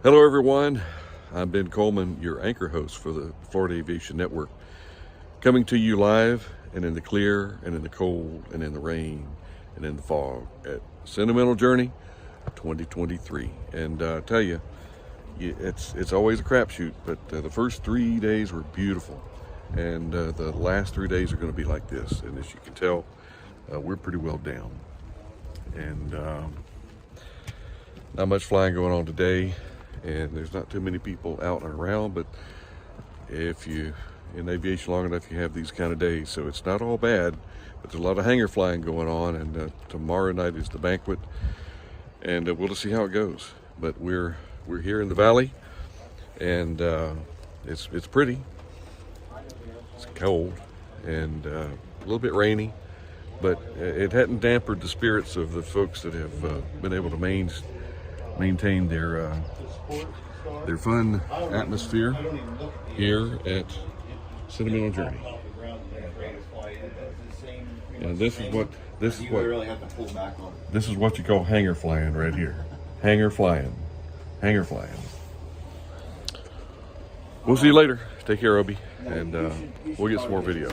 Hello everyone, I'm Ben Coleman, your anchor host for the Florida Aviation Network, coming to you live and in the clear and in the cold and in the rain and in the fog at Sentimental Journey 2023. And I tell you, it's always a crapshoot, but the first 3 days were beautiful, and the last 3 days are going to be like this. And as you can tell, we're pretty well down, and not much flying going on today. And there's not too many people out and around, but if you in aviation long enough, you have these kind of days, so it's not all bad. But there's a lot of hangar flying going on, and tomorrow night is the banquet, and we'll just see how it goes. But we're here in the valley, and it's pretty. It's cold and a little bit rainy, but it hadn't dampened the spirits of the folks that have been able to maintain their fun atmosphere here at Sentimental Journey. And this is what you call hangar flying right here. Hangar flying. We'll see you later. Take care, Obi, and we'll get some more video.